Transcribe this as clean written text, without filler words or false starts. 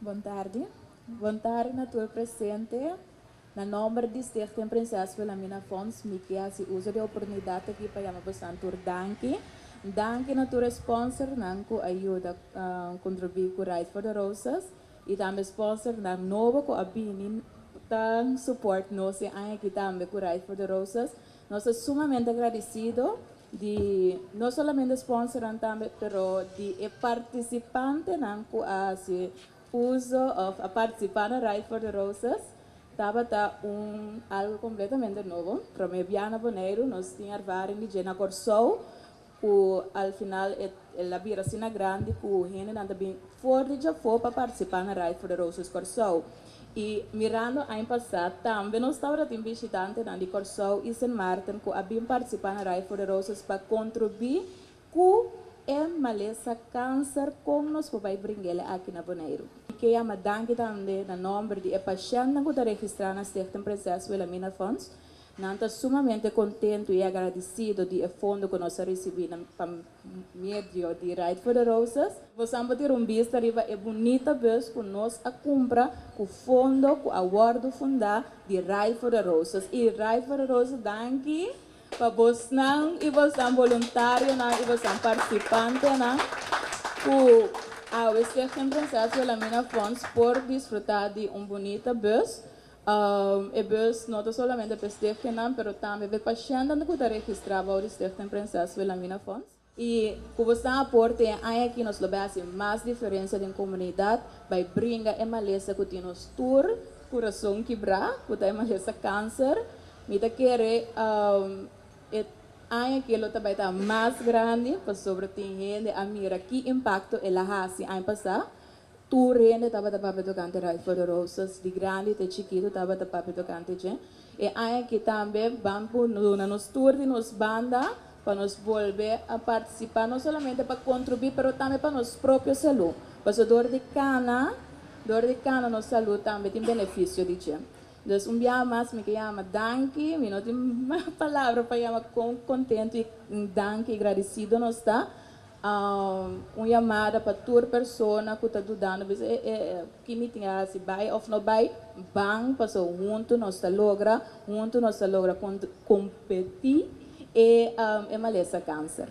Boa tarde. Boa tarde, na tua presente. Na nome de Stichting Princesa Wilhelmina Fons, me que se usa de oportunidade aqui para chamar bastante danke. Danke na tua sponsor, nanco ajuda a contribuir com o Right for the Roses. E também sponsor na novo com a Bini, tan support nós aqui também com o Right for the Roses. Nós somos sumamente agradecidos de não somente sponsor também, pero de participante nanco a se uso a participar na Right for the Roses. Estava algo completamente novo. Para mim, Biana Boneiro, nós tínhamos vários indígenas Corsou, que ao final a bira sina grande, que o gente anda bem fora de for para participar na Right for the Roses Corsou. E mirando ano passado, também nós estávamos visitando na Corsou e Saint Martin, que havia participado na Right for the Roses para contribuir com é maleza câncer como nós podemos brincar aqui na Boneiro. E que é uma danke também na nome de paciente que está registrado na Stichting Princesa Wilhelmina Fons. Nós estamos sumamente contentes e agradecidos de fundo que nós recebemos para meio de Right for the Roses. Você pode ter vista arriba é bonita vez que nós a compra o fundo, o award fundar de Right for the Roses. E Right for the Roses, danke. Para você não, e você é voluntário, não, e você é participante, não, o Stichting Princesa Wilhelmina Fons por desfrutar de bonita bus. E bus não somente para Stichting, não, mas também para paciente que está registrado o Stichting Princesa Wilhelmina Fons. E que você aporte aqui nos lugares mais diferença da comunidade, vai brincar uma maleza que tem nos tour, coração quebrar, que tem maleza câncer, me da querer aquilo também está mais grande, para sobretudo a mira que impacto ela hasi ano passado. Tu rende estava para tocante Right for the Roses, de grande até chiquito estava para tocante gente. E aqui também vamos nos tour de nos banda para nos volver a participar, não somente para contribuir, mas também para nossa própria saúde. Porque dor de cana, nossa saúde também tem benefício de gente. Então, dia mais me chama danke, me não tem uma palavra para chamar contente e danke, agradecido não está. Uma chamada para toda pessoa que está ajudando, que me tinha se vai ou não vai, bang, passou junto nós logra competir e maleza câncer.